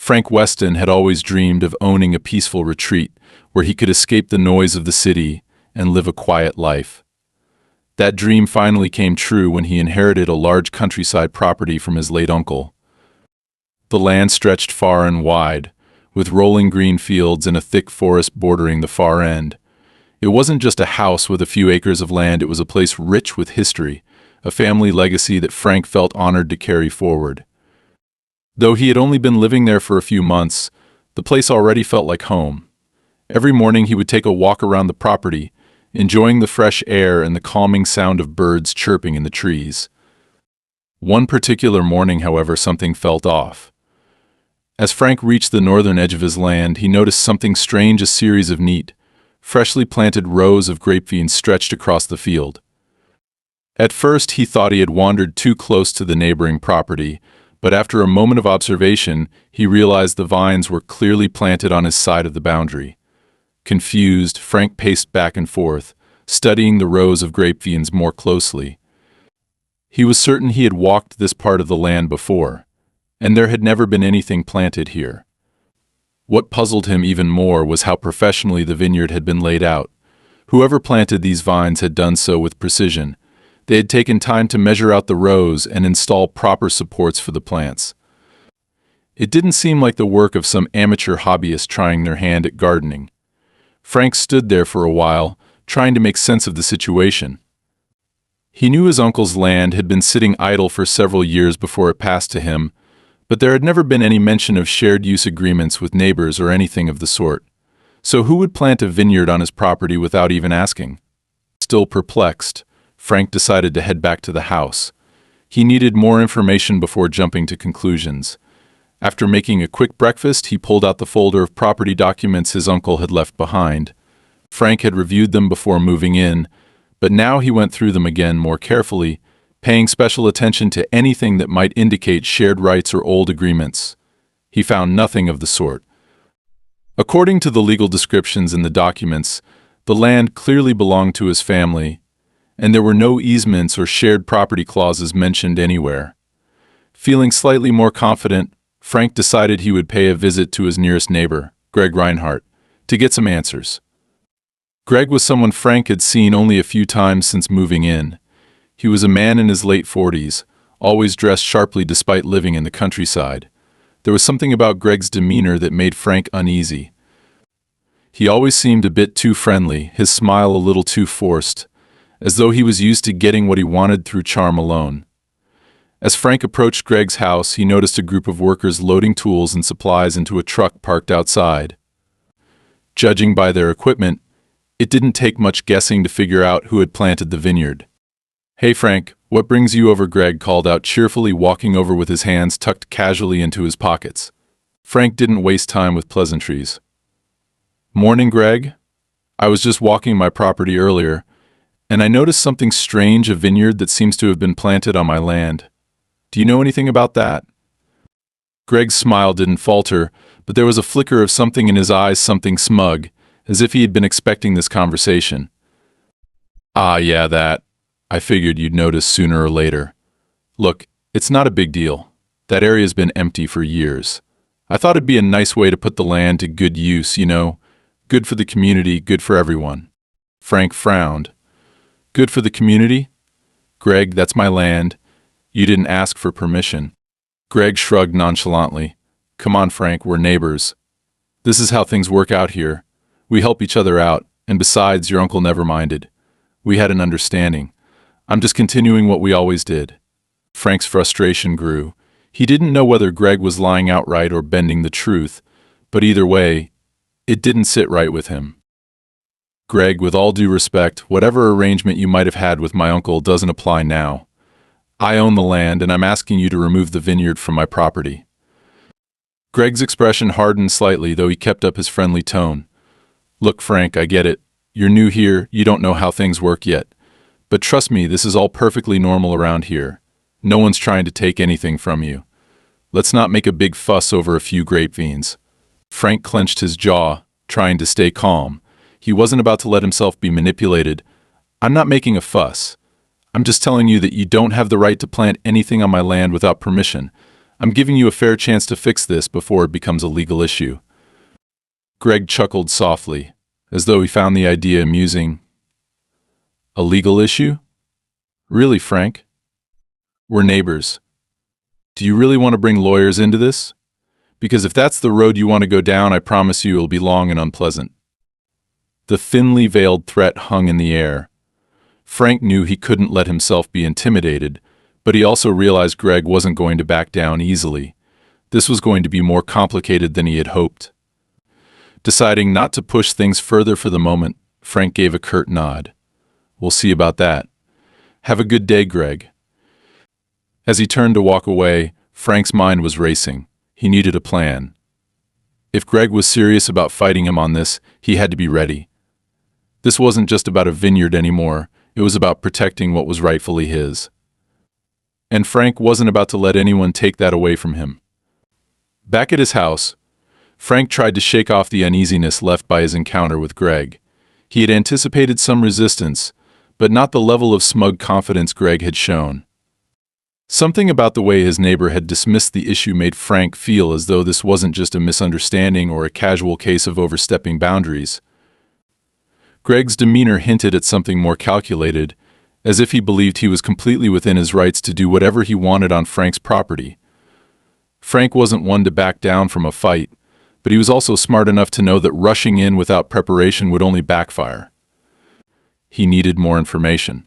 Frank Weston had always dreamed of owning a peaceful retreat where he could escape the noise of the city and live a quiet life. That dream finally came true when he inherited a large countryside property from his late uncle. The land stretched far and wide, with rolling green fields and a thick forest bordering the far end. It wasn't just a house with a few acres of land, it was a place rich with history, a family legacy that Frank felt honored to carry forward. Though he had only been living there for a few months, the place already felt like home. Every morning he would take a walk around the property, enjoying the fresh air and the calming sound of birds chirping in the trees. One particular morning, however, something felt off. As Frank reached the northern edge of his land, he noticed something strange. A series of neat, freshly planted rows of grapevines stretched across the field. At first, he thought he had wandered too close to the neighboring property, but after a moment of observation, he realized the vines were clearly planted on his side of the boundary. Confused, Frank paced back and forth, studying the rows of grapevines more closely. He was certain he had walked this part of the land before, and there had never been anything planted here. What puzzled him even more was how professionally the vineyard had been laid out. Whoever planted these vines had done so with precision. They had taken time to measure out the rows and install proper supports for the plants. It didn't seem like the work of some amateur hobbyist trying their hand at gardening. Frank stood there for a while, trying to make sense of the situation. He knew his uncle's land had been sitting idle for several years before it passed to him, but there had never been any mention of shared use agreements with neighbors or anything of the sort. So who would plant a vineyard on his property without even asking? Still perplexed, Frank decided to head back to the house. He needed more information before jumping to conclusions. After making a quick breakfast, he pulled out the folder of property documents his uncle had left behind. Frank had reviewed them before moving in, but now he went through them again more carefully, paying special attention to anything that might indicate shared rights or old agreements. He found nothing of the sort. According to the legal descriptions in the documents, the land clearly belonged to his family, and there were no easements or shared property clauses mentioned anywhere. Feeling slightly more confident, Frank decided he would pay a visit to his nearest neighbor, Greg Reinhardt, to get some answers. Greg was someone Frank had seen only a few times since moving in. He was a man in his late 40s, always dressed sharply despite living in the countryside. There was something about Greg's demeanor that made Frank uneasy. He always seemed a bit too friendly, his smile a little too forced, as though he was used to getting what he wanted through charm alone. As Frank approached Greg's house, he noticed a group of workers loading tools and supplies into a truck parked outside. Judging by their equipment, it didn't take much guessing to figure out who had planted the vineyard. "Hey Frank, what brings you over?" Greg called out cheerfully, walking over with his hands tucked casually into his pockets. Frank didn't waste time with pleasantries. "Morning, Greg. I was just walking my property earlier, and I noticed something strange, a vineyard that seems to have been planted on my land. Do you know anything about that?" Greg's smile didn't falter, but there was a flicker of something in his eyes, something smug, as if he had been expecting this conversation. "Ah, yeah, that. I figured you'd notice sooner or later. Look, it's not a big deal. That area's been empty for years. I thought it'd be a nice way to put the land to good use, you know. Good for the community, good for everyone." Frank frowned. "Good for the community? Greg, that's my land. You didn't ask for permission." Greg shrugged nonchalantly. "Come on, Frank, we're neighbors. This is how things work out here. We help each other out, and besides, your uncle never minded. We had an understanding. I'm just continuing what we always did." Frank's frustration grew. He didn't know whether Greg was lying outright or bending the truth, but either way, it didn't sit right with him. "Greg, with all due respect, whatever arrangement you might have had with my uncle doesn't apply now. I own the land, and I'm asking you to remove the vineyard from my property." Greg's expression hardened slightly, though he kept up his friendly tone. "Look, Frank, I get it. You're new here, you don't know how things work yet. But trust me, this is all perfectly normal around here. No one's trying to take anything from you. Let's not make a big fuss over a few grapevines." Frank clenched his jaw, trying to stay calm. He wasn't about to let himself be manipulated. "I'm not making a fuss. I'm just telling you that you don't have the right to plant anything on my land without permission. I'm giving you a fair chance to fix this before it becomes a legal issue." Greg chuckled softly, as though he found the idea amusing. "A legal issue? Really, Frank? We're neighbors. Do you really want to bring lawyers into this? Because if that's the road you want to go down, I promise you it'll be long and unpleasant." The thinly veiled threat hung in the air. Frank knew he couldn't let himself be intimidated, but he also realized Greg wasn't going to back down easily. This was going to be more complicated than he had hoped. Deciding not to push things further for the moment, Frank gave a curt nod. "We'll see about that. Have a good day, Greg." As he turned to walk away, Frank's mind was racing. He needed a plan. If Greg was serious about fighting him on this, he had to be ready. This wasn't just about a vineyard anymore. It was about protecting what was rightfully his. And Frank wasn't about to let anyone take that away from him. Back at his house, Frank tried to shake off the uneasiness left by his encounter with Greg. He had anticipated some resistance, but not the level of smug confidence Greg had shown. Something about the way his neighbor had dismissed the issue made Frank feel as though this wasn't just a misunderstanding or a casual case of overstepping boundaries. Greg's demeanor hinted at something more calculated, as if he believed he was completely within his rights to do whatever he wanted on Frank's property. Frank wasn't one to back down from a fight, but he was also smart enough to know that rushing in without preparation would only backfire. He needed more information.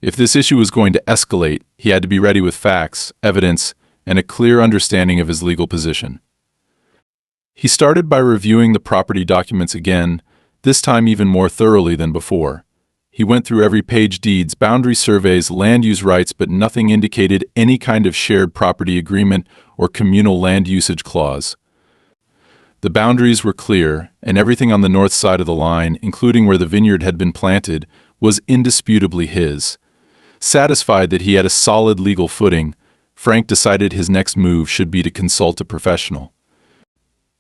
If this issue was going to escalate, he had to be ready with facts, evidence, and a clear understanding of his legal position. He started by reviewing the property documents again, this time even more thoroughly than before. He went through every page: deeds, boundary surveys, land use rights, but nothing indicated any kind of shared property agreement or communal land usage clause. The boundaries were clear, and everything on the north side of the line, including where the vineyard had been planted, was indisputably his. Satisfied that he had a solid legal footing, Frank decided his next move should be to consult a professional.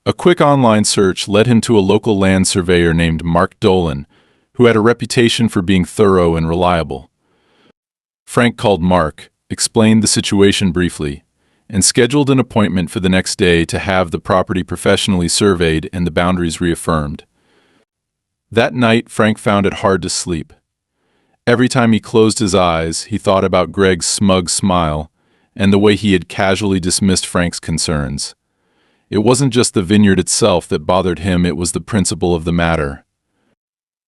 A quick online search led him to a local land surveyor named Mark Dolan, who had a reputation for being thorough and reliable. Frank called Mark, explained the situation briefly, and scheduled an appointment for the next day to have the property professionally surveyed and the boundaries reaffirmed. That night, Frank found it hard to sleep. Every time he closed his eyes, he thought about Greg's smug smile and the way he had casually dismissed Frank's concerns. It wasn't just the vineyard itself that bothered him, it was the principle of the matter.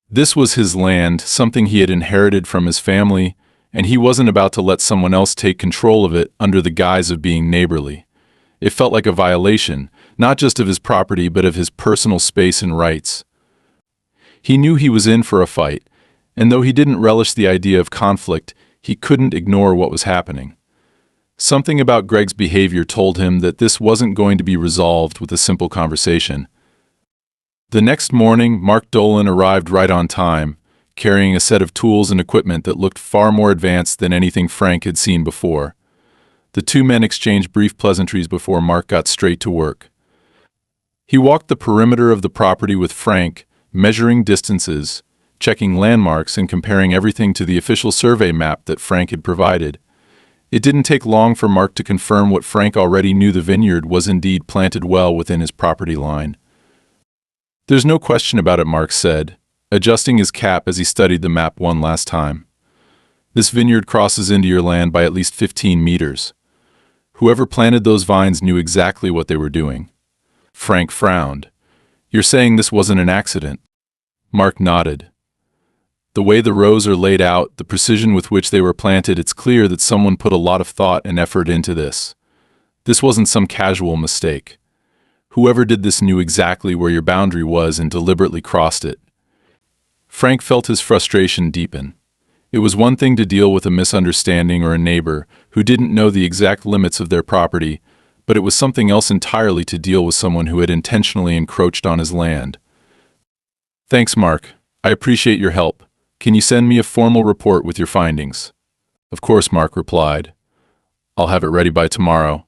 This was his land, something he had inherited from his family, and he wasn't about to let someone else take control of it under the guise of being neighborly. It felt like a violation, not just of his property, but of his personal space and rights. He knew he was in for a fight, and though he didn't relish the idea of conflict, he couldn't ignore what was happening. Something about Greg's behavior told him that this wasn't going to be resolved with a simple conversation. The next morning, Mark Dolan arrived right on time, carrying a set of tools and equipment that looked far more advanced than anything Frank had seen before. The two men exchanged brief pleasantries before Mark got straight to work. He walked the perimeter of the property with Frank, measuring distances, checking landmarks, and comparing everything to the official survey map that Frank had provided. It didn't take long for Mark to confirm what Frank already knew: the vineyard was indeed planted well within his property line. "There's no question about it," Mark said, adjusting his cap as he studied the map one last time. "This vineyard crosses into your land by at least 15 meters. Whoever planted those vines knew exactly what they were doing." Frank frowned. "You're saying this wasn't an accident?" Mark nodded. "The way the rows are laid out, the precision with which they were planted, it's clear that someone put a lot of thought and effort into this. This wasn't some casual mistake. Whoever did this knew exactly where your boundary was and deliberately crossed it." Frank felt his frustration deepen. It was one thing to deal with a misunderstanding or a neighbor who didn't know the exact limits of their property, but it was something else entirely to deal with someone who had intentionally encroached on his land. "Thanks, Mark. I appreciate your help. Can you send me a formal report with your findings?" "Of course," Mark replied. "I'll have it ready by tomorrow.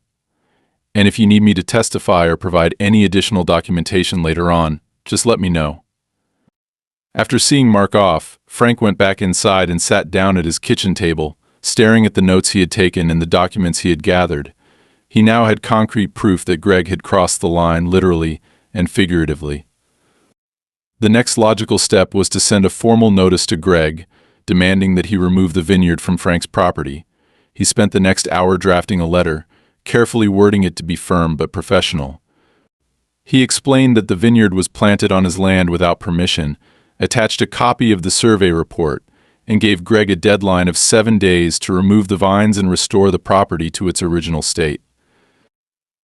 And if you need me to testify or provide any additional documentation later on, just let me know." After seeing Mark off, Frank went back inside and sat down at his kitchen table, staring at the notes he had taken and the documents he had gathered. He now had concrete proof that Greg had crossed the line literally and figuratively. The next logical step was to send a formal notice to Greg, demanding that he remove the vineyard from Frank's property. He spent the next hour drafting a letter, carefully wording it to be firm but professional. He explained that the vineyard was planted on his land without permission, attached a copy of the survey report, and gave Greg a deadline of 7 days to remove the vines and restore the property to its original state.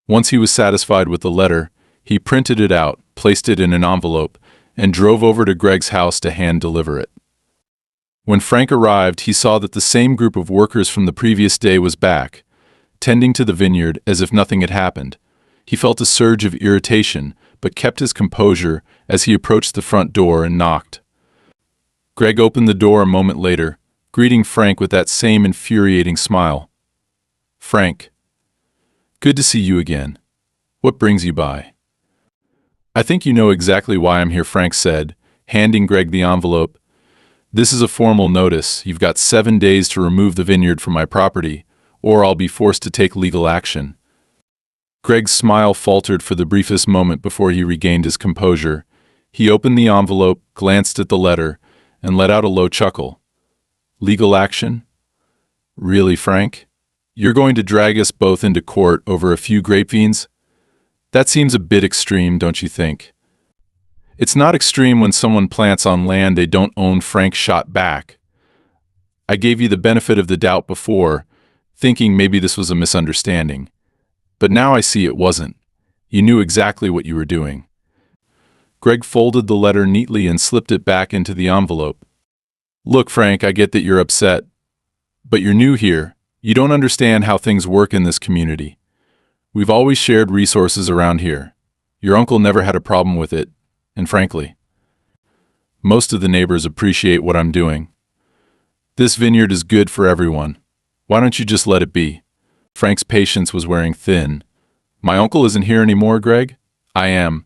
Once he was satisfied with the letter, he printed it out, placed it in an envelope, and drove over to Greg's house to hand-deliver it. When Frank arrived, he saw that the same group of workers from the previous day was back, tending to the vineyard as if nothing had happened. He felt a surge of irritation, but kept his composure as he approached the front door and knocked. Greg opened the door a moment later, greeting Frank with that same infuriating smile. "Frank, good to see you again. What brings you by?" "I think you know exactly why I'm here," Frank said, handing Greg the envelope. "This is a formal notice. You've got 7 days to remove the vineyard from my property, or I'll be forced to take legal action." Greg's smile faltered for the briefest moment before he regained his composure. He opened the envelope, glanced at the letter, and let out a low chuckle. "Legal action? Really, Frank? You're going to drag us both into court over a few grapevines? That seems a bit extreme, don't you think?" "It's not extreme when someone plants on land they don't own," Frank shot back. "I gave you the benefit of the doubt before, thinking maybe this was a misunderstanding. But now I see it wasn't. You knew exactly what you were doing." Greg folded the letter neatly and slipped it back into the envelope. "Look, Frank, I get that you're upset. But you're new here. You don't understand how things work in this community. We've always shared resources around here. Your uncle never had a problem with it, and frankly, most of the neighbors appreciate what I'm doing. This vineyard is good for everyone. Why don't you just let it be?" Frank's patience was wearing thin. "My uncle isn't here anymore, Greg? I am.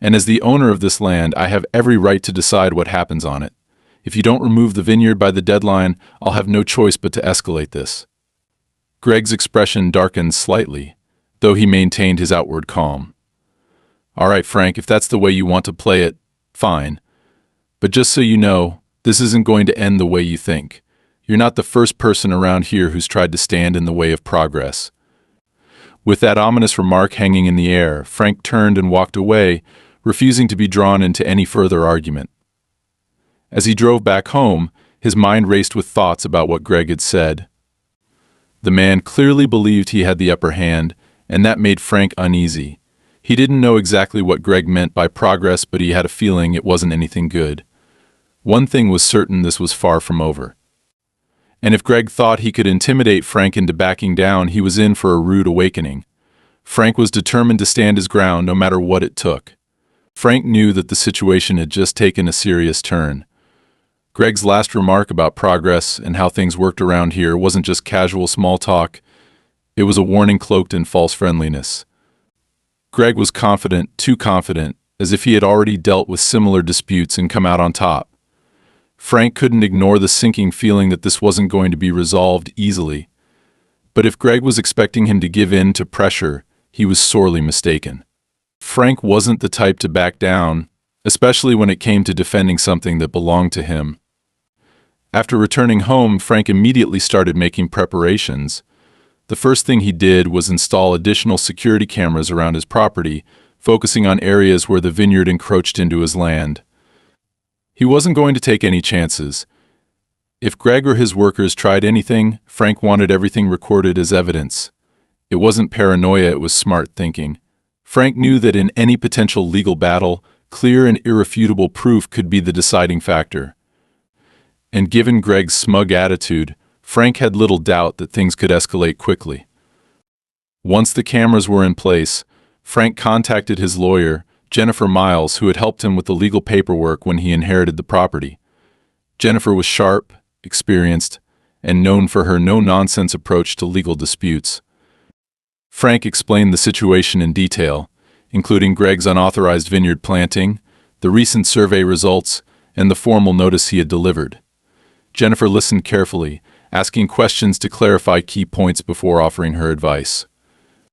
And as the owner of this land, I have every right to decide what happens on it. If you don't remove the vineyard by the deadline, I'll have no choice but to escalate this." Greg's expression darkened slightly, though he maintained his outward calm. "All right, Frank, if that's the way you want to play it, fine. But just so you know, this isn't going to end the way you think. You're not the first person around here who's tried to stand in the way of progress." With that ominous remark hanging in the air, Frank turned and walked away, refusing to be drawn into any further argument. As he drove back home, his mind raced with thoughts about what Greg had said. The man clearly believed he had the upper hand, and that made Frank uneasy. He didn't know exactly what Greg meant by progress, but he had a feeling it wasn't anything good. One thing was certain: this was far from over. And if Greg thought he could intimidate Frank into backing down, he was in for a rude awakening. Frank was determined to stand his ground no matter what it took. Frank knew that the situation had just taken a serious turn. Greg's last remark about progress and how things worked around here wasn't just casual small talk. It was a warning cloaked in false friendliness. Greg was confident, too confident, as if he had already dealt with similar disputes and come out on top. Frank couldn't ignore the sinking feeling that this wasn't going to be resolved easily. But if Greg was expecting him to give in to pressure, he was sorely mistaken. Frank wasn't the type to back down, especially when it came to defending something that belonged to him. After returning home, Frank immediately started making preparations. The first thing he did was install additional security cameras around his property, focusing on areas where the vineyard encroached into his land. He wasn't going to take any chances. If Greg or his workers tried anything, Frank wanted everything recorded as evidence. It wasn't paranoia, it was smart thinking. Frank knew that in any potential legal battle, clear and irrefutable proof could be the deciding factor. And given Greg's smug attitude, Frank had little doubt that things could escalate quickly. Once the cameras were in place, Frank contacted his lawyer, Jennifer Miles, who had helped him with the legal paperwork when he inherited the property. Jennifer was sharp, experienced, and known for her no-nonsense approach to legal disputes. Frank explained the situation in detail, including Greg's unauthorized vineyard planting, the recent survey results, and the formal notice he had delivered. Jennifer listened carefully, asking questions to clarify key points before offering her advice.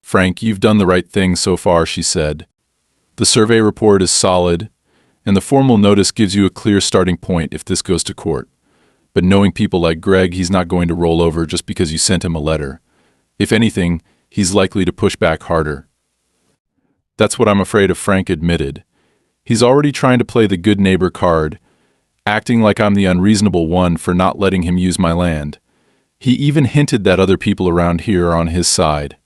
"Frank, you've done the right thing so far," she said. "The survey report is solid, and the formal notice gives you a clear starting point if this goes to court. But knowing people like Greg, he's not going to roll over just because you sent him a letter. If anything, he's likely to push back harder." "That's what I'm afraid of," Frank admitted. "He's already trying to play the good neighbor card, acting like I'm the unreasonable one for not letting him use my land. He even hinted that other people around here are on his side."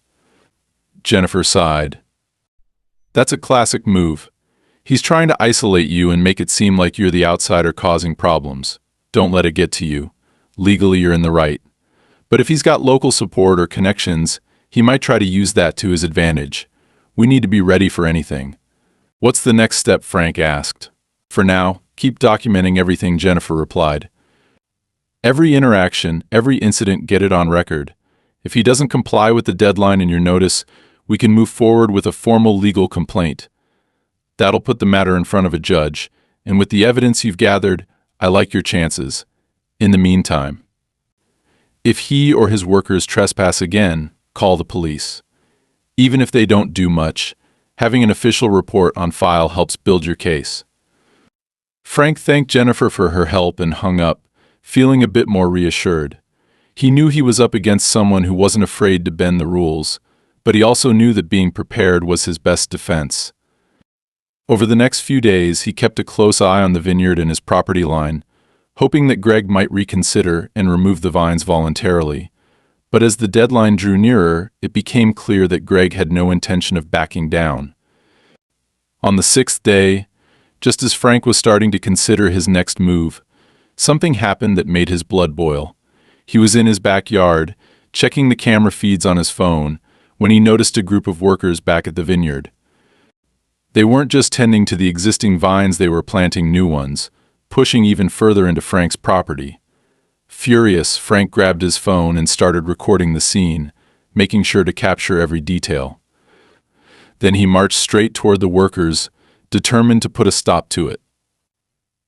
Jennifer sighed. "That's a classic move. He's trying to isolate you and make it seem like you're the outsider causing problems. Don't let it get to you. Legally, you're in the right. But if he's got local support or connections, he might try to use that to his advantage. We need to be ready for anything." "What's the next step?" Frank asked. "For now, keep documenting everything," Jennifer replied. "Every interaction, every incident, get it on record. If he doesn't comply with the deadline in your notice, we can move forward with a formal legal complaint. That'll put the matter in front of a judge, and with the evidence you've gathered, I like your chances. In the meantime, if he or his workers trespass again, call the police. Even if they don't do much, having an official report on file helps build your case." Frank thanked Jennifer for her help and hung up, feeling a bit more reassured. He knew he was up against someone who wasn't afraid to bend the rules, but he also knew that being prepared was his best defense. Over the next few days, he kept a close eye on the vineyard and his property line, hoping that Greg might reconsider and remove the vines voluntarily. But as the deadline drew nearer, it became clear that Greg had no intention of backing down. On the 6th day, just as Frank was starting to consider his next move, something happened that made his blood boil. He was in his backyard, checking the camera feeds on his phone, when he noticed a group of workers back at the vineyard. They weren't just tending to the existing vines, they were planting new ones, pushing even further into Frank's property. Furious, Frank grabbed his phone and started recording the scene, making sure to capture every detail. Then he marched straight toward the workers, determined to put a stop to it.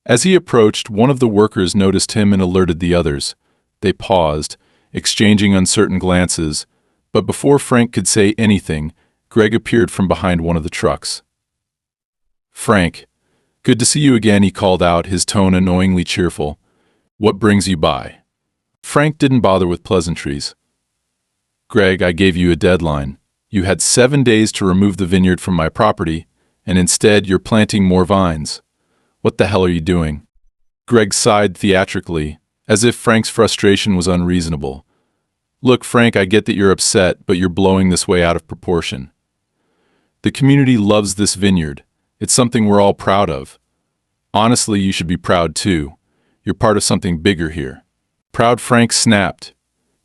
As he approached, one of the workers noticed him and alerted the others. They paused, exchanging uncertain glances, but before Frank could say anything, Greg appeared from behind one of the trucks. "Frank, good to see you again," he called out, his tone annoyingly cheerful. "What brings you by?" Frank didn't bother with pleasantries. "Greg, I gave you a deadline. You had 7 days to remove the vineyard from my property, and instead you're planting more vines. What the hell are you doing?" Greg sighed theatrically, as if Frank's frustration was unreasonable. "Look, Frank, I get that you're upset, but you're blowing this way out of proportion. The community loves this vineyard. It's something we're all proud of. Honestly, you should be proud too. You're part of something bigger here." Proud, Frank snapped.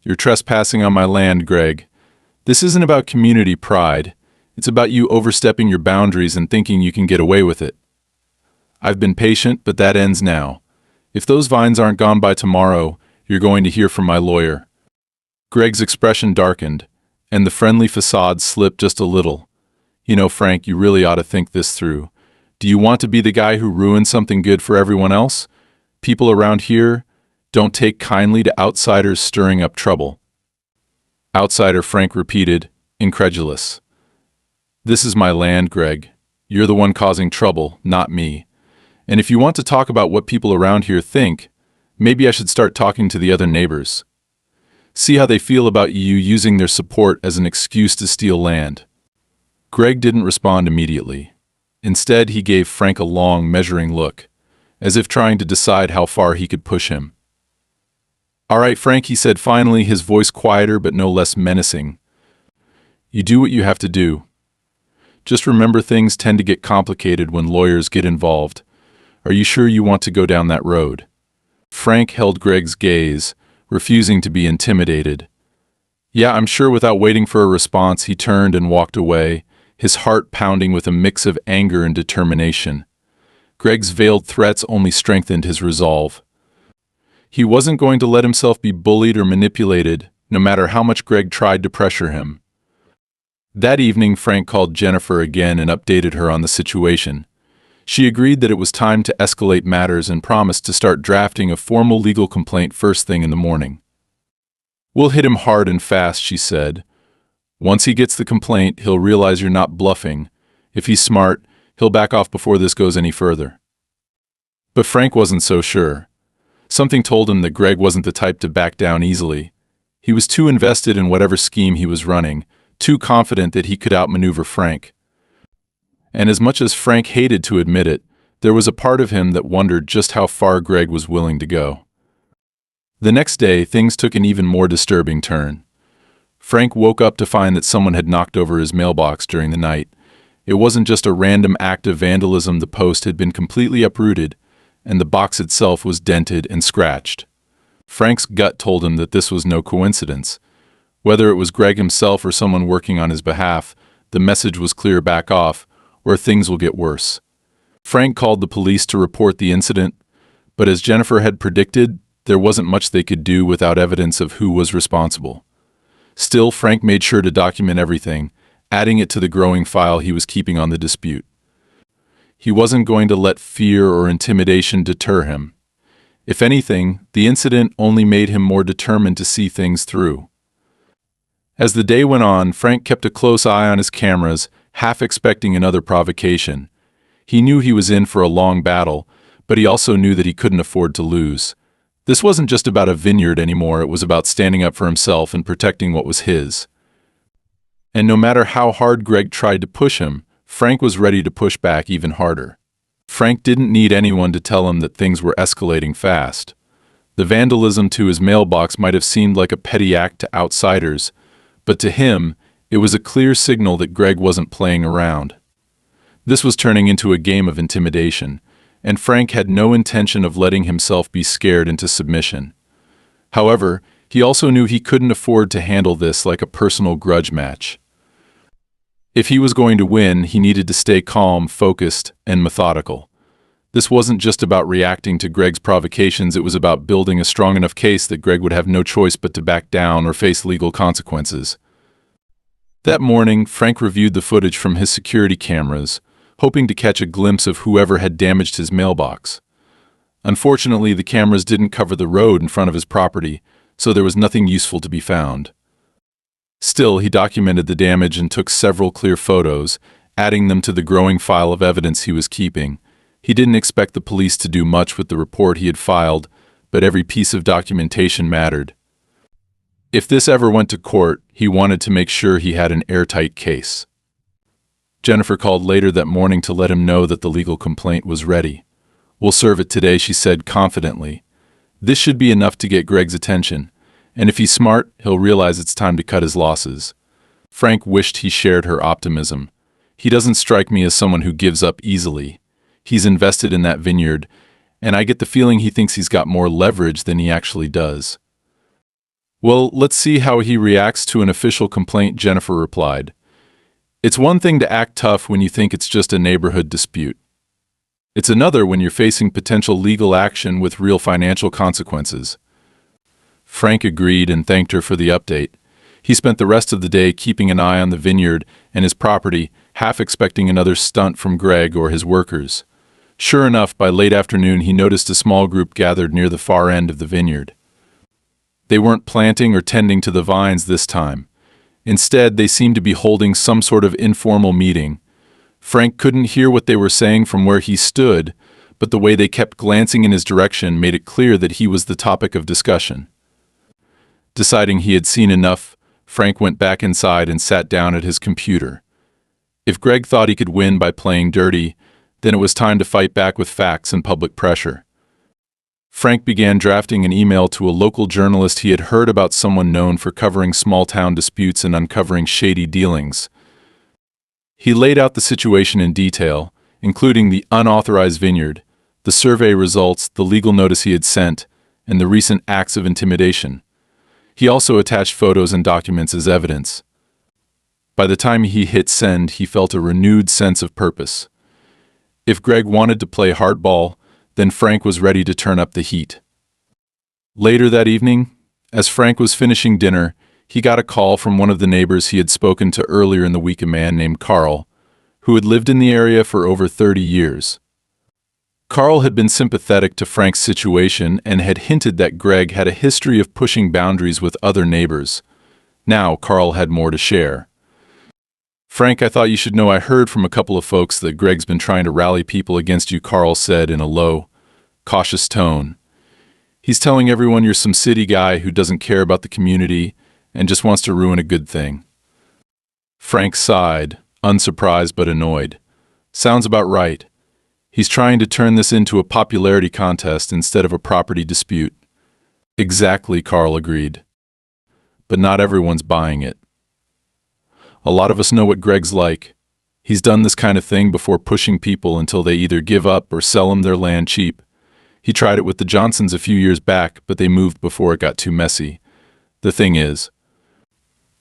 "You're trespassing on my land, Greg. This isn't about community pride. It's about you overstepping your boundaries and thinking you can get away with it. I've been patient, but that ends now. If those vines aren't gone by tomorrow, you're going to hear from my lawyer." Greg's expression darkened, and the friendly facade slipped just a little. "You know, Frank, you really ought to think this through. Do you want to be the guy who ruins something good for everyone else? People around here don't take kindly to outsiders stirring up trouble." "Outsider," Frank repeated, incredulous. "This is my land, Greg. You're the one causing trouble, not me. And if you want to talk about what people around here think, maybe I should start talking to the other neighbors. See how they feel about you using their support as an excuse to steal land." Greg didn't respond immediately. Instead, he gave Frank a long, measuring look, as if trying to decide how far he could push him. "All right, Frank," he said finally, his voice quieter but no less menacing. "You do what you have to do. Just remember, things tend to get complicated when lawyers get involved. Are you sure you want to go down that road?" Frank held Greg's gaze, refusing to be intimidated. "Yeah, I'm sure." Without waiting for a response, he turned and walked away, his heart pounding with a mix of anger and determination. Greg's veiled threats only strengthened his resolve. He wasn't going to let himself be bullied or manipulated, no matter how much Greg tried to pressure him. That evening, Frank called Jennifer again and updated her on the situation. She agreed that it was time to escalate matters and promised to start drafting a formal legal complaint first thing in the morning. "We'll hit him hard and fast," she said. Once he gets the complaint, he'll realize you're not bluffing. If he's smart, he'll back off before this goes any further. But Frank wasn't so sure. Something told him that Greg wasn't the type to back down easily. He was too invested in whatever scheme he was running, too confident that he could outmaneuver Frank. And as much as Frank hated to admit it, there was a part of him that wondered just how far Greg was willing to go. The next day, things took an even more disturbing turn. Frank woke up to find that someone had knocked over his mailbox during the night. It wasn't just a random act of vandalism, the post had been completely uprooted, and the box itself was dented and scratched. Frank's gut told him that this was no coincidence. Whether it was Greg himself or someone working on his behalf, the message was clear: back off, or things will get worse. Frank called the police to report the incident, but as Jennifer had predicted, there wasn't much they could do without evidence of who was responsible. Still, Frank made sure to document everything, adding it to the growing file he was keeping on the dispute. He wasn't going to let fear or intimidation deter him. If anything, the incident only made him more determined to see things through. As the day went on, Frank kept a close eye on his cameras, half expecting another provocation. He knew he was in for a long battle, but he also knew that he couldn't afford to lose. This wasn't just about a vineyard anymore, it was about standing up for himself and protecting what was his. And no matter how hard Greg tried to push him, Frank was ready to push back even harder. Frank didn't need anyone to tell him that things were escalating fast. The vandalism to his mailbox might have seemed like a petty act to outsiders, but to him, it was a clear signal that Greg wasn't playing around. This was turning into a game of intimidation, and Frank had no intention of letting himself be scared into submission. However, he also knew he couldn't afford to handle this like a personal grudge match. If he was going to win, he needed to stay calm, focused, and methodical. This wasn't just about reacting to Greg's provocations, it was about building a strong enough case that Greg would have no choice but to back down or face legal consequences. That morning, Frank reviewed the footage from his security cameras, hoping to catch a glimpse of whoever had damaged his mailbox. Unfortunately, the cameras didn't cover the road in front of his property, so there was nothing useful to be found. Still, he documented the damage and took several clear photos, adding them to the growing file of evidence he was keeping. He didn't expect the police to do much with the report he had filed, but every piece of documentation mattered. If this ever went to court, he wanted to make sure he had an airtight case. Jennifer called later that morning to let him know that the legal complaint was ready. "We'll serve it today," she said confidently. "This should be enough to get Greg's attention, and if he's smart, he'll realize it's time to cut his losses." Frank wished he shared her optimism. "He doesn't strike me as someone who gives up easily. He's invested in that vineyard, and I get the feeling he thinks he's got more leverage than he actually does." "Well, let's see how he reacts to an official complaint," Jennifer replied. "It's one thing to act tough when you think it's just a neighborhood dispute. It's another when you're facing potential legal action with real financial consequences." Frank agreed and thanked her for the update. He spent the rest of the day keeping an eye on the vineyard and his property, half expecting another stunt from Greg or his workers. Sure enough, by late afternoon he noticed a small group gathered near the far end of the vineyard. They weren't planting or tending to the vines this time. Instead, they seemed to be holding some sort of informal meeting. Frank couldn't hear what they were saying from where he stood, but the way they kept glancing in his direction made it clear that he was the topic of discussion. Deciding he had seen enough, Frank went back inside and sat down at his computer. If Greg thought he could win by playing dirty, then it was time to fight back with facts and public pressure. Frank began drafting an email to a local journalist he had heard about, someone known for covering small-town disputes and uncovering shady dealings. He laid out the situation in detail, including the unauthorized vineyard, the survey results, the legal notice he had sent, and the recent acts of intimidation. He also attached photos and documents as evidence. By the time he hit send, he felt a renewed sense of purpose. If Greg wanted to play hardball, then Frank was ready to turn up the heat. Later that evening, as Frank was finishing dinner, he got a call from one of the neighbors he had spoken to earlier in the week, a man named Carl, who had lived in the area for over 30 years. Carl had been sympathetic to Frank's situation and had hinted that Greg had a history of pushing boundaries with other neighbors. Now Carl had more to share. Frank, I thought you should know I heard from a couple of folks that Greg's been trying to rally people against you, Carl said in a low, cautious tone. He's telling everyone you're some city guy who doesn't care about the community and just wants to ruin a good thing. Frank sighed, unsurprised but annoyed. Sounds about right. He's trying to turn this into a popularity contest instead of a property dispute. Exactly, Carl agreed. But not everyone's buying it. A lot of us know what Greg's like. He's done this kind of thing before, pushing people until they either give up or sell him their land cheap. He tried it with the Johnsons a few years back, but they moved before it got too messy. The thing is,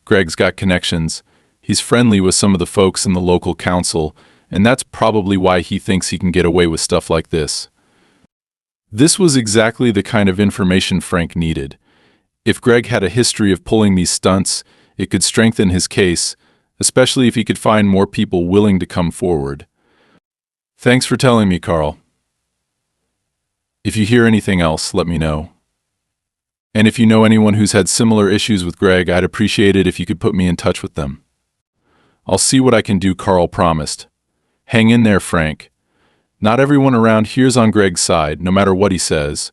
Greg's got connections. He's friendly with some of the folks in the local council, and that's probably why he thinks he can get away with stuff like this. This was exactly the kind of information Frank needed. If Greg had a history of pulling these stunts, it could strengthen his case, especially if he could find more people willing to come forward. Thanks for telling me, Carl. If you hear anything else, let me know. And if you know anyone who's had similar issues with Greg, I'd appreciate it if you could put me in touch with them. I'll see what I can do, Carl promised. Hang in there, Frank. Not everyone around here's on Greg's side, no matter what he says.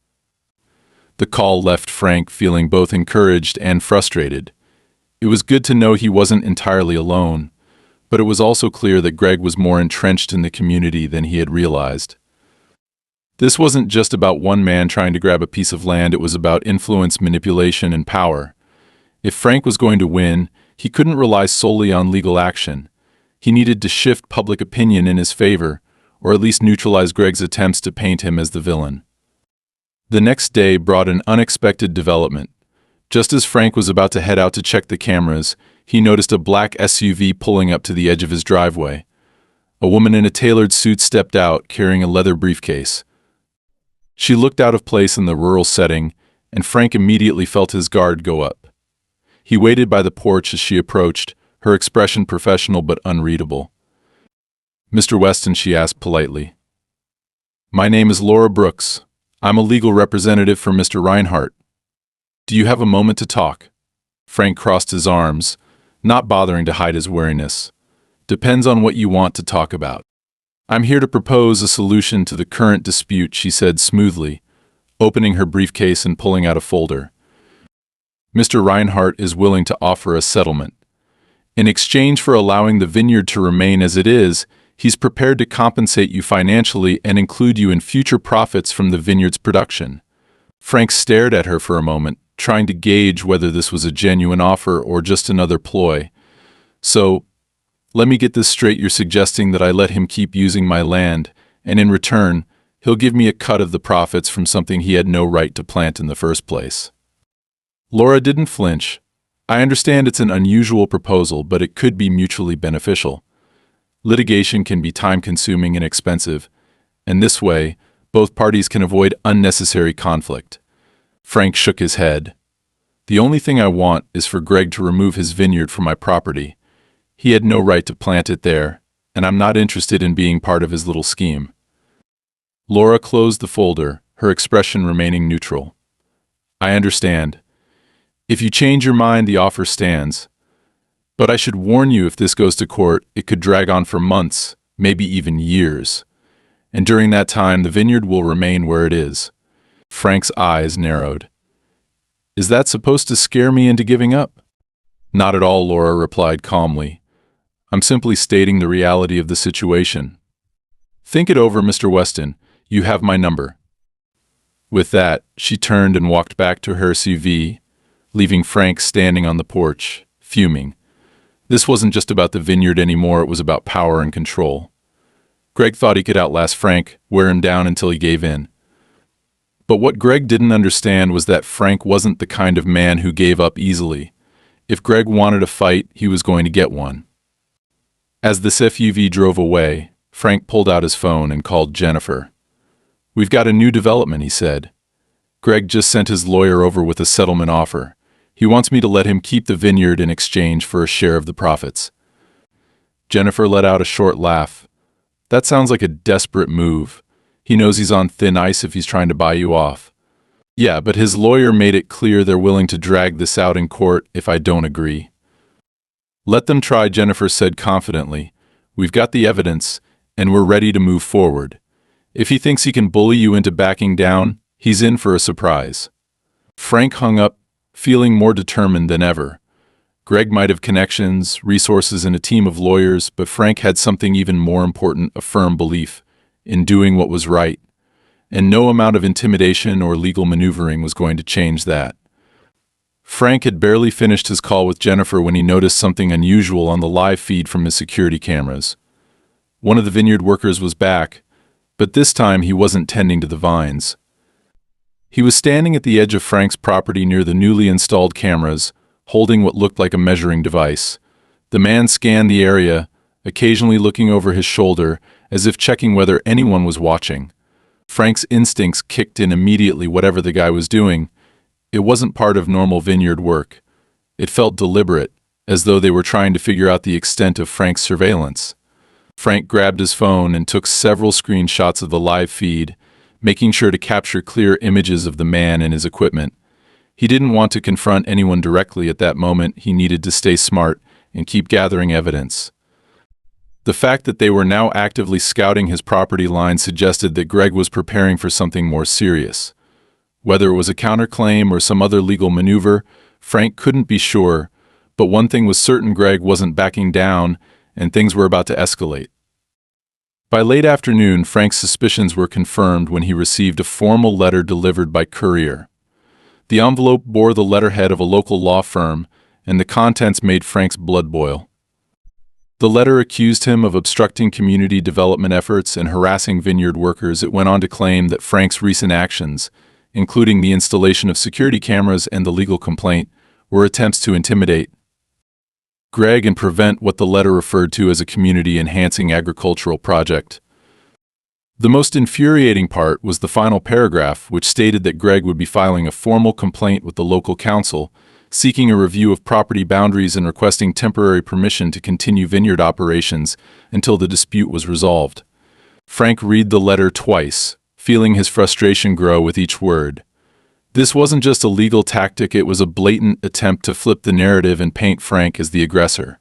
The call left Frank feeling both encouraged and frustrated. It was good to know he wasn't entirely alone, but it was also clear that Greg was more entrenched in the community than he had realized. This wasn't just about one man trying to grab a piece of land, it was about influence, manipulation, and power. If Frank was going to win, he couldn't rely solely on legal action. He needed to shift public opinion in his favor, or at least neutralize Greg's attempts to paint him as the villain. The next day brought an unexpected development. Just as Frank was about to head out to check the cameras, he noticed a black SUV pulling up to the edge of his driveway. A woman in a tailored suit stepped out, carrying a leather briefcase. She looked out of place in the rural setting, and Frank immediately felt his guard go up. He waited by the porch as she approached, her expression professional but unreadable. "Mr. Weston," she asked politely. "My name is Laura Brooks. I'm a legal representative for Mr. Reinhardt. Do you have a moment to talk?" Frank crossed his arms, not bothering to hide his wariness. "Depends on what you want to talk about." "I'm here to propose a solution to the current dispute," she said smoothly, opening her briefcase and pulling out a folder. "Mr. Reinhardt is willing to offer a settlement. In exchange for allowing the vineyard to remain as it is, he's prepared to compensate you financially and include you in future profits from the vineyard's production." Frank stared at her for a moment, trying to gauge whether this was a genuine offer or just another ploy. "So, let me get this straight, you're suggesting that I let him keep using my land, and in return, he'll give me a cut of the profits from something he had no right to plant in the first place?" Laura didn't flinch. "I understand it's an unusual proposal, but it could be mutually beneficial. Litigation can be time-consuming and expensive, and this way, both parties can avoid unnecessary conflict." Frank shook his head. "The only thing I want is for Greg to remove his vineyard from my property. He had no right to plant it there, and I'm not interested in being part of his little scheme." Laura closed the folder, her expression remaining neutral. "I understand. If you change your mind, the offer stands. But I should warn you, if this goes to court, it could drag on for months, maybe even years. And during that time, the vineyard will remain where it is." Frank's eyes narrowed. "Is that supposed to scare me into giving up?" "Not at all," Laura replied calmly. "I'm simply stating the reality of the situation. Think it over, Mr. Weston. You have my number." With that, she turned and walked back to her SUV, leaving Frank standing on the porch, fuming. This wasn't just about the vineyard anymore, it was about power and control. Greg thought he could outlast Frank, wear him down until he gave in. But what Greg didn't understand was that Frank wasn't the kind of man who gave up easily. If Greg wanted a fight, he was going to get one. As the SUV drove away, Frank pulled out his phone and called Jennifer. "We've got a new development," he said. "Greg just sent his lawyer over with a settlement offer. He wants me to let him keep the vineyard in exchange for a share of the profits." Jennifer let out a short laugh. "That sounds like a desperate move. He knows he's on thin ice if he's trying to buy you off." "Yeah, but his lawyer made it clear they're willing to drag this out in court if I don't agree." "Let them try," Jennifer said confidently. "We've got the evidence, and we're ready to move forward. If he thinks he can bully you into backing down, he's in for a surprise." Frank hung up, feeling more determined than ever. Greg might have connections, resources, and a team of lawyers, but Frank had something even more important, a firm belief in doing what was right. And no amount of intimidation or legal maneuvering was going to change that. Frank had barely finished his call with Jennifer when he noticed something unusual on the live feed from his security cameras. One of the Vineyard workers was back, but this time he wasn't tending to the vines. He was standing at the edge of Frank's property near the newly installed cameras, holding what looked like a measuring device. The man scanned the area, occasionally looking over his shoulder, as if checking whether anyone was watching. Frank's instincts kicked in immediately, whatever the guy was doing. It wasn't part of normal Vineyard work. It felt deliberate, as though they were trying to figure out the extent of Frank's surveillance. Frank grabbed his phone and took several screenshots of the live feed, making sure to capture clear images of the man and his equipment. He didn't want to confront anyone directly at that moment. He needed to stay smart and keep gathering evidence. The fact that they were now actively scouting his property line suggested that Greg was preparing for something more serious. Whether it was a counterclaim or some other legal maneuver, Frank couldn't be sure, but one thing was certain: Greg wasn't backing down, and things were about to escalate. By late afternoon, Frank's suspicions were confirmed when he received a formal letter delivered by courier. The envelope bore the letterhead of a local law firm, and the contents made Frank's blood boil. The letter accused him of obstructing community development efforts and harassing Vineyard workers. It went on to claim that Frank's recent actions, including the installation of security cameras and the legal complaint, were attempts to intimidate Greg and prevent what the letter referred to as a community-enhancing agricultural project. The most infuriating part was the final paragraph, which stated that Greg would be filing a formal complaint with the local council, seeking a review of property boundaries and requesting temporary permission to continue Vineyard operations until the dispute was resolved. Frank read the letter twice, feeling his frustration grow with each word. This wasn't just a legal tactic, it was a blatant attempt to flip the narrative and paint Frank as the aggressor.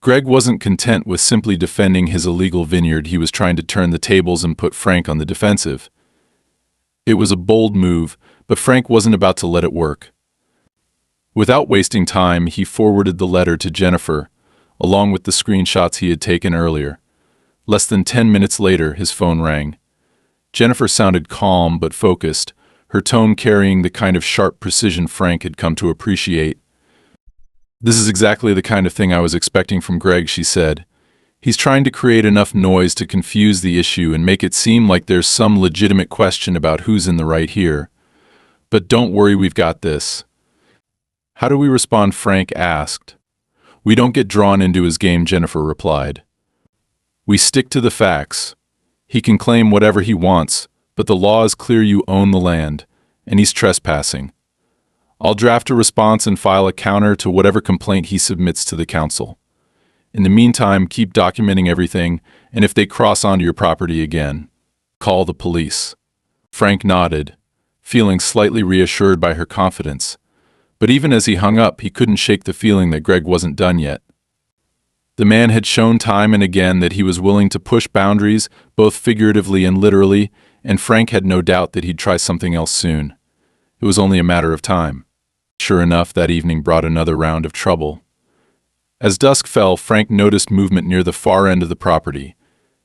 Greg wasn't content with simply defending his illegal vineyard. He was trying to turn the tables and put Frank on the defensive. It was a bold move, but Frank wasn't about to let it work. Without wasting time, he forwarded the letter to Jennifer, along with the screenshots he had taken earlier. Less than 10 minutes later, his phone rang. Jennifer sounded calm but focused, her tone carrying the kind of sharp precision Frank had come to appreciate. "This is exactly the kind of thing I was expecting from Greg," she said. "He's trying to create enough noise to confuse the issue and make it seem like there's some legitimate question about who's in the right here. But don't worry, we've got this." "How do we respond?" Frank asked. "We don't get drawn into his game," Jennifer replied. "We stick to the facts. He can claim whatever he wants, but the law is clear: you own the land, and he's trespassing. I'll draft a response and file a counter to whatever complaint he submits to the council. In the meantime, keep documenting everything, and if they cross onto your property again, call the police." Frank nodded, feeling slightly reassured by her confidence. But even as he hung up, he couldn't shake the feeling that Greg wasn't done yet. The man had shown time and again that he was willing to push boundaries, both figuratively and literally, and Frank had no doubt that he'd try something else soon. It was only a matter of time. Sure enough, that evening brought another round of trouble. As dusk fell, Frank noticed movement near the far end of the property.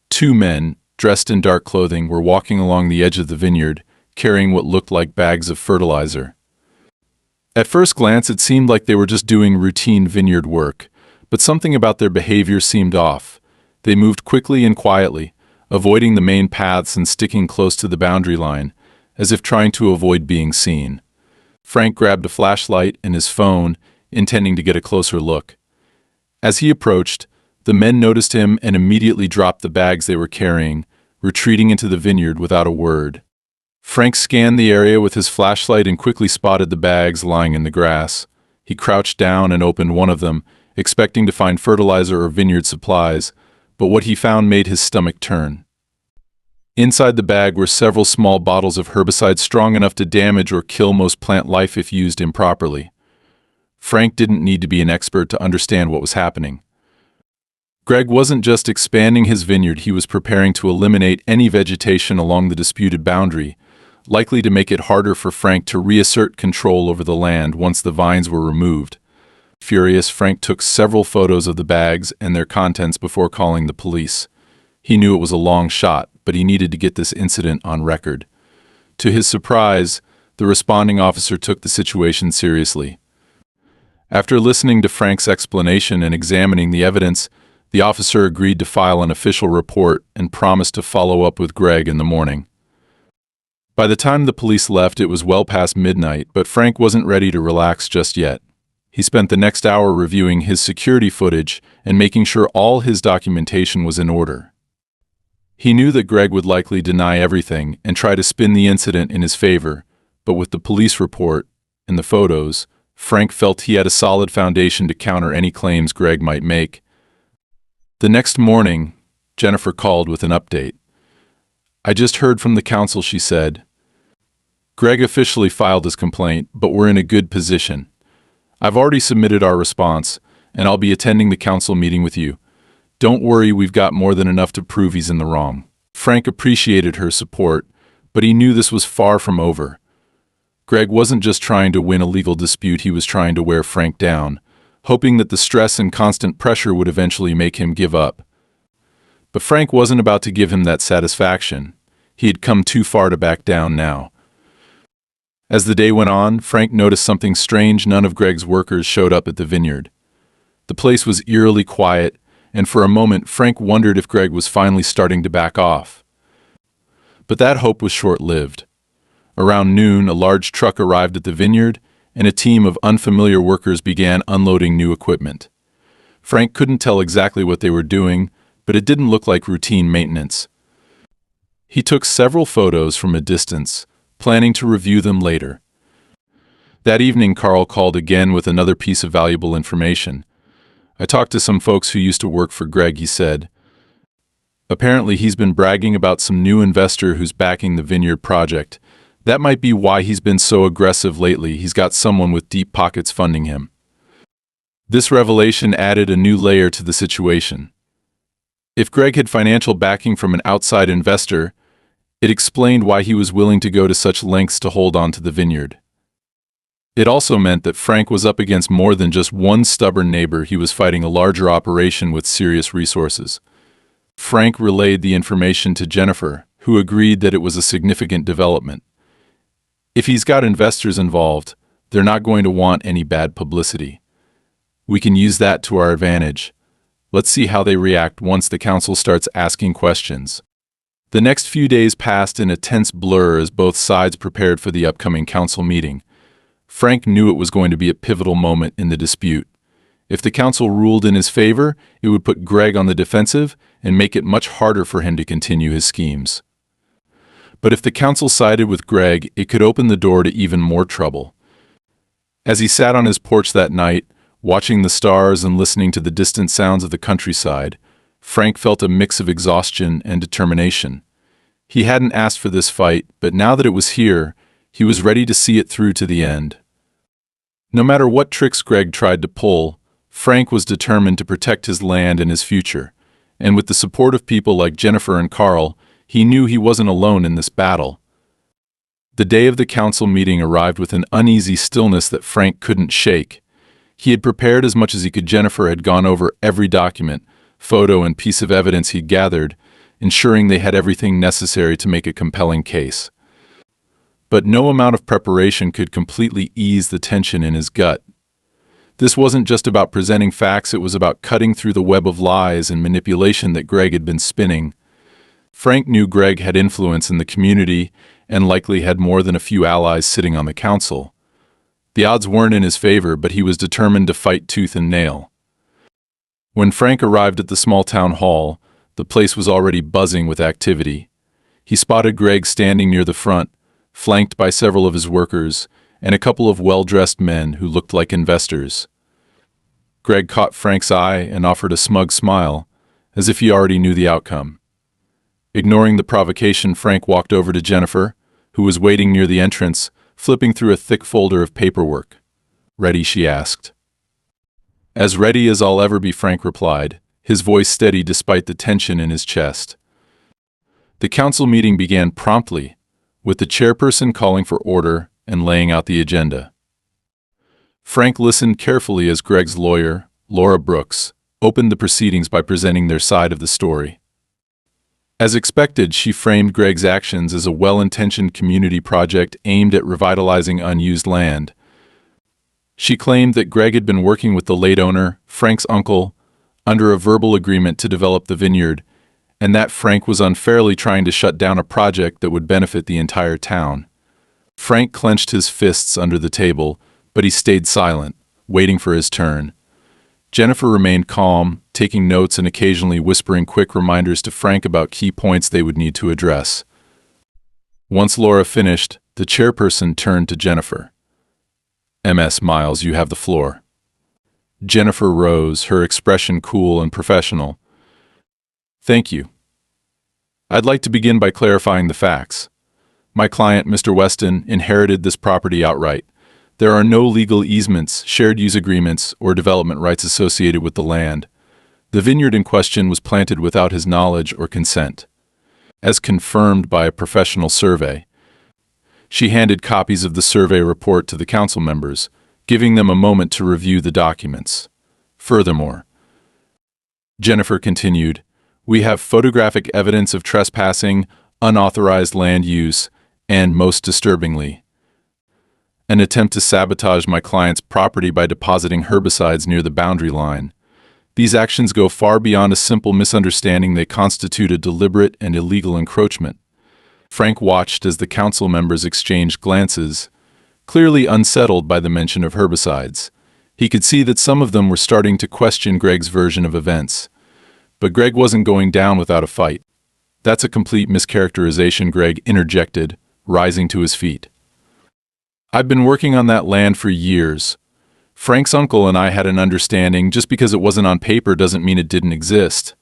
Two men, dressed in dark clothing, were walking along the edge of the vineyard, carrying what looked like bags of fertilizer. At first glance, it seemed like they were just doing routine vineyard work, but something about their behavior seemed off. They moved quickly and quietly, avoiding the main paths and sticking close to the boundary line, as if trying to avoid being seen. Frank grabbed a flashlight and his phone, intending to get a closer look. As he approached, the men noticed him and immediately dropped the bags they were carrying, retreating into the vineyard without a word. Frank scanned the area with his flashlight and quickly spotted the bags lying in the grass. He crouched down and opened one of them, expecting to find fertilizer or vineyard supplies, but what he found made his stomach turn. Inside the bag were several small bottles of herbicide strong enough to damage or kill most plant life if used improperly. Frank didn't need to be an expert to understand what was happening. Greg wasn't just expanding his vineyard, he was preparing to eliminate any vegetation along the disputed boundary, likely to make it harder for Frank to reassert control over the land once the vines were removed. Furious, Frank took several photos of the bags and their contents before calling the police. He knew it was a long shot, but he needed to get this incident on record. To his surprise, the responding officer took the situation seriously. After listening to Frank's explanation and examining the evidence, the officer agreed to file an official report and promised to follow up with Greg in the morning. By the time the police left, it was well past midnight, but Frank wasn't ready to relax just yet. He spent the next hour reviewing his security footage and making sure all his documentation was in order. He knew that Greg would likely deny everything and try to spin the incident in his favor, but with the police report and the photos, Frank felt he had a solid foundation to counter any claims Greg might make. The next morning, Jennifer called with an update. "I just heard from the council," she said. "Greg officially filed his complaint, but we're in a good position. I've already submitted our response, and I'll be attending the council meeting with you. Don't worry, we've got more than enough to prove he's in the wrong." Frank appreciated her support, but he knew this was far from over. Greg wasn't just trying to win a legal dispute, he was trying to wear Frank down, hoping that the stress and constant pressure would eventually make him give up. But Frank wasn't about to give him that satisfaction. He had come too far to back down now. As the day went on, Frank noticed something strange. None of Greg's workers showed up at the vineyard. The place was eerily quiet, and for a moment Frank wondered if Greg was finally starting to back off. But that hope was short-lived. Around noon, a large truck arrived at the vineyard, and a team of unfamiliar workers began unloading new equipment. Frank couldn't tell exactly what they were doing, but it didn't look like routine maintenance. He took several photos from a distance, planning to review them later. That evening, Carl called again with another piece of valuable information. "I talked to some folks who used to work for Greg," he said. "Apparently he's been bragging about some new investor who's backing the vineyard project. That might be why he's been so aggressive lately. He's got someone with deep pockets funding him." This revelation added a new layer to the situation. If Greg had financial backing from an outside investor, it explained why he was willing to go to such lengths to hold on to the vineyard. It also meant that Frank was up against more than just one stubborn neighbor. He was fighting a larger operation with serious resources. Frank relayed the information to Jennifer, who agreed that it was a significant development. If he's got investors involved, they're not going to want any bad publicity. We can use that to our advantage. Let's see how they react once the council starts asking questions. The next few days passed in a tense blur as both sides prepared for the upcoming council meeting. Frank knew it was going to be a pivotal moment in the dispute. If the council ruled in his favor, it would put Greg on the defensive and make it much harder for him to continue his schemes. But if the council sided with Greg, it could open the door to even more trouble. As he sat on his porch that night, watching the stars and listening to the distant sounds of the countryside, Frank felt a mix of exhaustion and determination. He hadn't asked for this fight, but now that it was here, he was ready to see it through to the end. No matter what tricks Greg tried to pull, Frank was determined to protect his land and his future, and with the support of people like Jennifer and Carl, he knew he wasn't alone in this battle. The day of the council meeting arrived with an uneasy stillness that Frank couldn't shake. He had prepared as much as he could. Jennifer had gone over every document, photo, and piece of evidence he'd gathered, ensuring they had everything necessary to make a compelling case. But no amount of preparation could completely ease the tension in his gut. This wasn't just about presenting facts, it was about cutting through the web of lies and manipulation that Greg had been spinning. Frank knew Greg had influence in the community and likely had more than a few allies sitting on the council. The odds weren't in his favor, but he was determined to fight tooth and nail. When Frank arrived at the small town hall, the place was already buzzing with activity. He spotted Greg standing near the front, flanked by several of his workers and a couple of well-dressed men who looked like investors. Greg caught Frank's eye and offered a smug smile, as if he already knew the outcome. Ignoring the provocation, Frank walked over to Jennifer, who was waiting near the entrance, flipping through a thick folder of paperwork. Ready? She asked. As ready as I'll ever be, Frank replied, his voice steady despite the tension in his chest. The council meeting began promptly, with the chairperson calling for order and laying out the agenda. Frank listened carefully as Greg's lawyer, Laura Brooks, opened the proceedings by presenting their side of the story. As expected, she framed Greg's actions as a well-intentioned community project aimed at revitalizing unused land. She claimed that Greg had been working with the late owner, Frank's uncle, under a verbal agreement to develop the vineyard, and that Frank was unfairly trying to shut down a project that would benefit the entire town. Frank clenched his fists under the table, but he stayed silent, waiting for his turn. Jennifer remained calm, taking notes and occasionally whispering quick reminders to Frank about key points they would need to address. Once Laura finished, the chairperson turned to Jennifer. "Ms. Miles, you have the floor." Jennifer rose, her expression cool and professional. "Thank you. I'd like to begin by clarifying the facts. My client, Mr. Weston, inherited this property outright. There are no legal easements, shared use agreements, or development rights associated with the land. The vineyard in question was planted without his knowledge or consent, as confirmed by a professional survey." She handed copies of the survey report to the council members, giving them a moment to review the documents. Furthermore, Jennifer continued, "We have photographic evidence of trespassing, unauthorized land use, and, most disturbingly, an attempt to sabotage my client's property by depositing herbicides near the boundary line. These actions go far beyond a simple misunderstanding. They constitute a deliberate and illegal encroachment." Frank watched as the council members exchanged glances, clearly unsettled by the mention of herbicides. He could see that some of them were starting to question Greg's version of events. But Greg wasn't going down without a fight. "That's a complete mischaracterization," Greg interjected, rising to his feet. "I've been working on that land for years. Frank's uncle and I had an understanding. Just because it wasn't on paper doesn't mean it didn't exist.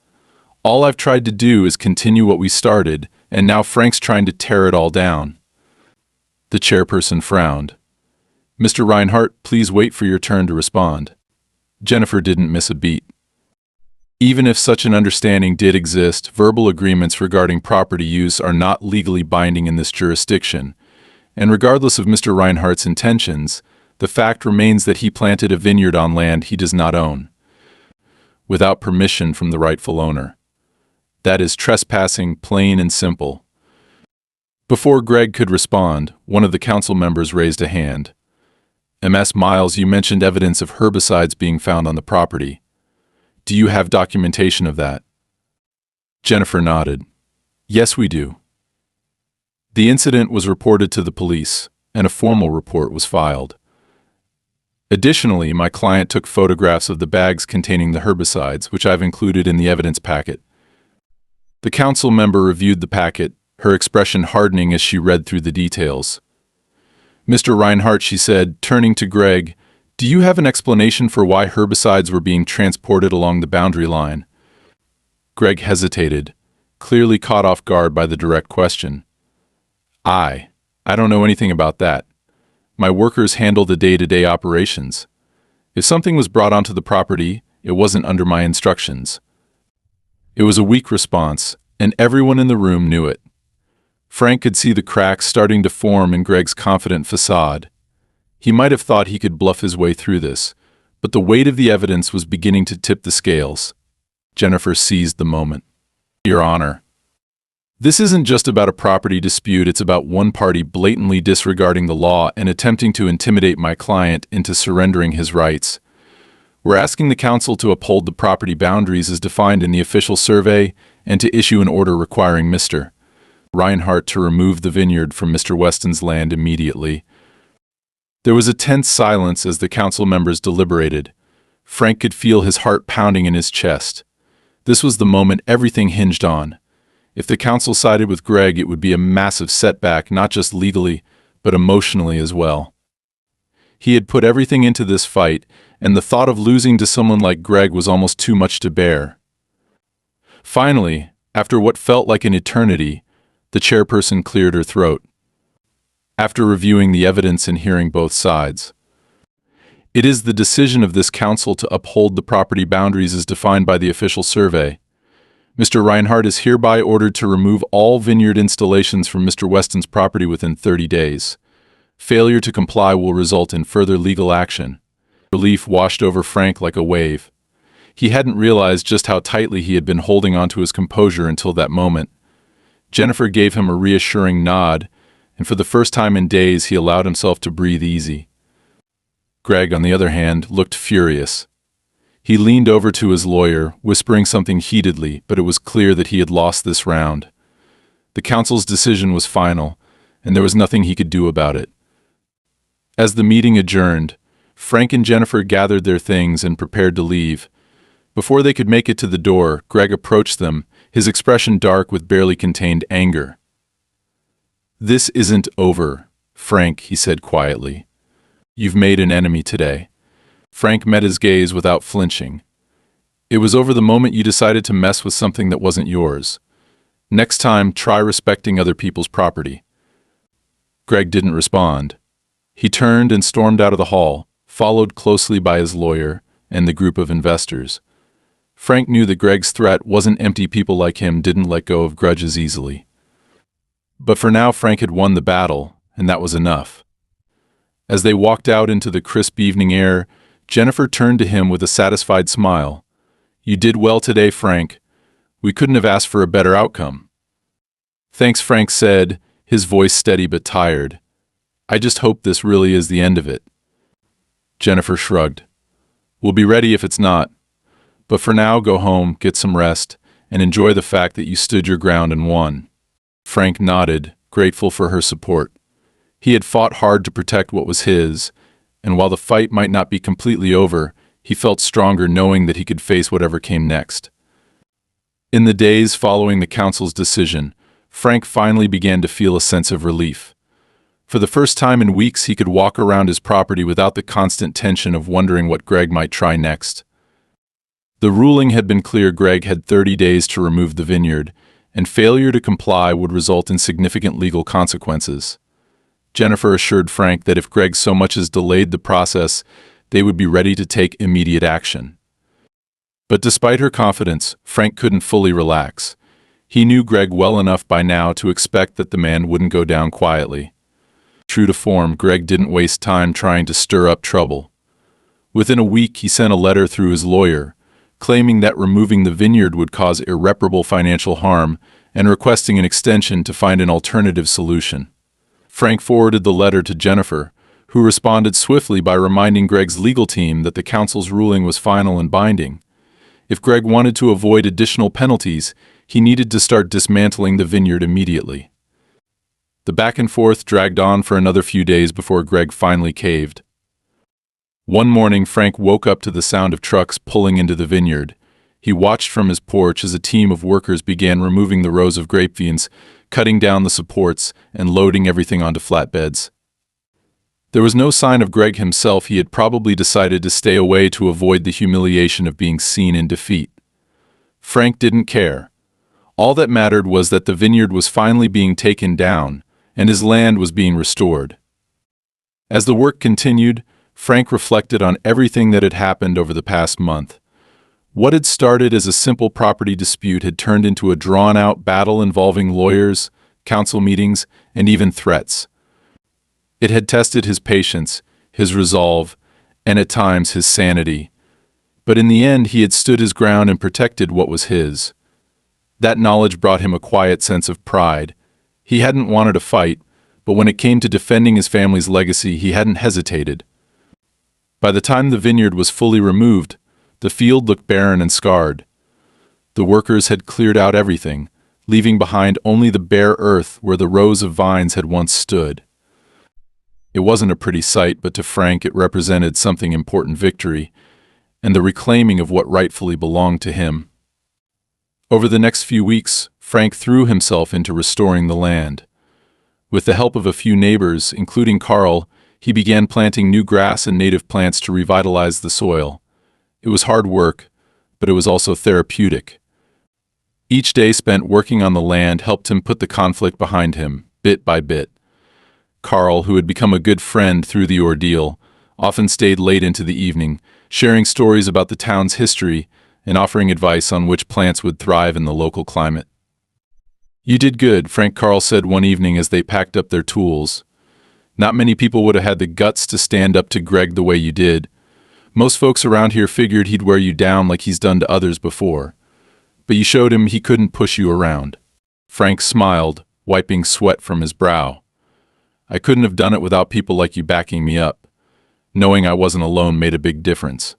All I've tried to do is continue what we started, and now Frank's trying to tear it all down." The chairperson frowned. "Mr. Reinhardt, please wait for your turn to respond." Jennifer didn't miss a beat. Even if such an understanding did exist, verbal agreements regarding property use are not legally binding in this jurisdiction, and regardless of Mr. Reinhardt's intentions, the fact remains that he planted a vineyard on land he does not own, without permission from the rightful owner. That is trespassing, plain and simple. Before Greg could respond, one of the council members raised a hand. "Ms. Miles, you mentioned evidence of herbicides being found on the property. Do you have documentation of that?" Jennifer nodded. "Yes, we do. The incident was reported to the police, and a formal report was filed. Additionally, my client took photographs of the bags containing the herbicides, which I've included in the evidence packet." The council member reviewed the packet, her expression hardening as she read through the details. "Mr. Reinhardt," she said, turning to Greg, "do you have an explanation for why herbicides were being transported along the boundary line?" Greg hesitated, clearly caught off guard by the direct question. I don't know anything about that. My workers handle the day-to-day operations. If something was brought onto the property, it wasn't under my instructions." It was a weak response, and everyone in the room knew it. Frank could see the cracks starting to form in Greg's confident facade. He might have thought he could bluff his way through this, but the weight of the evidence was beginning to tip the scales. Jennifer seized the moment. "Your Honor, this isn't just about a property dispute. It's about one party blatantly disregarding the law and attempting to intimidate my client into surrendering his rights. We're asking the council to uphold the property boundaries as defined in the official survey and to issue an order requiring Mr. Reinhardt to remove the vineyard from Mr. Weston's land immediately." There was a tense silence as the council members deliberated. Frank could feel his heart pounding in his chest. This was the moment everything hinged on. If the council sided with Greg, it would be a massive setback, not just legally, but emotionally as well. He had put everything into this fight, and the thought of losing to someone like Greg was almost too much to bear. Finally, after what felt like an eternity, the chairperson cleared her throat. After reviewing the evidence and hearing both sides, It is the decision of this council to uphold the property boundaries as defined by the official survey. Mr. Reinhardt is hereby ordered to remove all vineyard installations from Mr. Weston's property within 30 days. Failure to comply will result in further legal action. Relief washed over Frank like a wave. He hadn't realized just how tightly he had been holding onto his composure until that moment. Jennifer gave him a reassuring nod, and for the first time in days he allowed himself to breathe easy. Greg, on the other hand, looked furious. He leaned over to his lawyer, whispering something heatedly, but it was clear that he had lost this round. The council's decision was final, and there was nothing he could do about it. As the meeting adjourned, Frank and Jennifer gathered their things and prepared to leave. Before they could make it to the door, Greg approached them, his expression dark with barely contained anger. "This isn't over, Frank," he said quietly. "You've made an enemy today." Frank met his gaze without flinching. "It was over the moment you decided to mess with something that wasn't yours. Next time, try respecting other people's property." Greg didn't respond. He turned and stormed out of the hall, followed closely by his lawyer and the group of investors. Frank knew that Greg's threat wasn't empty. People like him didn't let go of grudges easily. But for now, Frank had won the battle, and that was enough. As they walked out into the crisp evening air, Jennifer turned to him with a satisfied smile. "You did well today, Frank. We couldn't have asked for a better outcome." "Thanks," Frank said, his voice steady but tired. "I just hope this really is the end of it." Jennifer shrugged. "We'll be ready if it's not. But for now, go home, get some rest, and enjoy the fact that you stood your ground and won." Frank nodded, grateful for her support. He had fought hard to protect what was his, and while the fight might not be completely over, he felt stronger knowing that he could face whatever came next. In the days following the council's decision, Frank finally began to feel a sense of relief. For the first time in weeks, he could walk around his property without the constant tension of wondering what Greg might try next. The ruling had been clear. Greg had 30 days to remove the vineyard, and failure to comply would result in significant legal consequences. Jennifer assured Frank that if Greg so much as delayed the process, they would be ready to take immediate action. But despite her confidence, Frank couldn't fully relax. He knew Greg well enough by now to expect that the man wouldn't go down quietly. True to form, Greg didn't waste time trying to stir up trouble. Within a week, he sent a letter through his lawyer, claiming that removing the vineyard would cause irreparable financial harm and requesting an extension to find an alternative solution. Frank forwarded the letter to Jennifer, who responded swiftly by reminding Greg's legal team that the council's ruling was final and binding. If Greg wanted to avoid additional penalties, he needed to start dismantling the vineyard immediately. The back and forth dragged on for another few days before Greg finally caved. One morning, Frank woke up to the sound of trucks pulling into the vineyard. He watched from his porch as a team of workers began removing the rows of grapevines, cutting down the supports, and loading everything onto flatbeds. There was no sign of Greg himself. He had probably decided to stay away to avoid the humiliation of being seen in defeat. Frank didn't care. All that mattered was that the vineyard was finally being taken down, and his land was being restored. As the work continued, Frank reflected on everything that had happened over the past month. What had started as a simple property dispute had turned into a drawn-out battle involving lawyers, council meetings, and even threats. It had tested his patience, his resolve, and at times his sanity. But in the end, he had stood his ground and protected what was his. That knowledge brought him a quiet sense of pride. He hadn't wanted a fight, but when it came to defending his family's legacy, he hadn't hesitated. By the time the vineyard was fully removed, the field looked barren and scarred. The workers had cleared out everything, leaving behind only the bare earth where the rows of vines had once stood. It wasn't a pretty sight, but to Frank it represented something important: victory, and the reclaiming of what rightfully belonged to him. Over the next few weeks, Frank threw himself into restoring the land. With the help of a few neighbors, including Carl, he began planting new grass and native plants to revitalize the soil. It was hard work, but it was also therapeutic. Each day spent working on the land helped him put the conflict behind him, bit by bit. Carl, who had become a good friend through the ordeal, often stayed late into the evening, sharing stories about the town's history and offering advice on which plants would thrive in the local climate. "You did good," Frank Carl said one evening as they packed up their tools. "Not many people would have had the guts to stand up to Greg the way you did. Most folks around here figured he'd wear you down like he's done to others before. But you showed him he couldn't push you around." Frank smiled, wiping sweat from his brow. "I couldn't have done it without people like you backing me up. Knowing I wasn't alone made a big difference."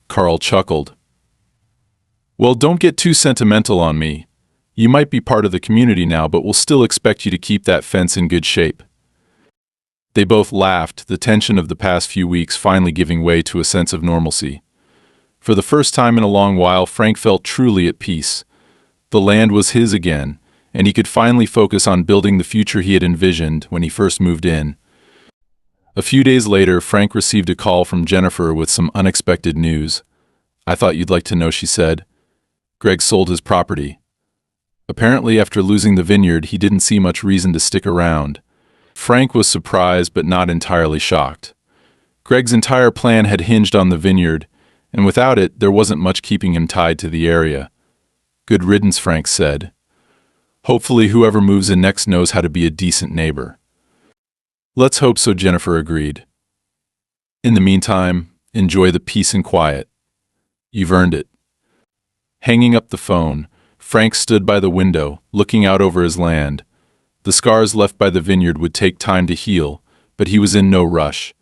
Carl chuckled. "Well, don't get too sentimental on me. You might be part of the community now, but we'll still expect you to keep that fence in good shape." They both laughed, the tension of the past few weeks finally giving way to a sense of normalcy. For the first time in a long while, Frank felt truly at peace. The land was his again, and he could finally focus on building the future he had envisioned when he first moved in. A few days later, Frank received a call from Jennifer with some unexpected news. "I thought you'd like to know," she said. "Greg sold his property." Apparently, after losing the vineyard, he didn't see much reason to stick around. Frank was surprised but not entirely shocked. Greg's entire plan had hinged on the vineyard, and without it, there wasn't much keeping him tied to the area. "Good riddance," Frank said. "Hopefully whoever moves in next knows how to be a decent neighbor." "Let's hope so," Jennifer agreed. "In the meantime, enjoy the peace and quiet. You've earned it." Hanging up the phone, Frank stood by the window, looking out over his land. The scars left by the vineyard would take time to heal, but he was in no rush.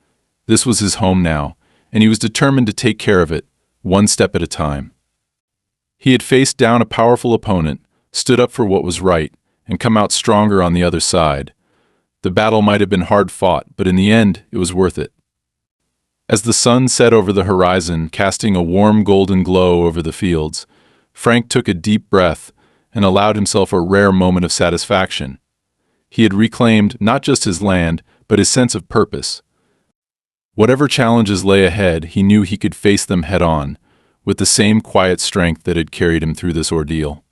This was his home now, and he was determined to take care of it, one step at a time. He had faced down a powerful opponent, stood up for what was right, and come out stronger on the other side. The battle might have been hard fought, but in the end, it was worth it. As the sun set over the horizon, casting a warm golden glow over the fields, Frank took a deep breath and allowed himself a rare moment of satisfaction. He had reclaimed not just his land, but his sense of purpose. Whatever challenges lay ahead, he knew he could face them head-on, with the same quiet strength that had carried him through this ordeal.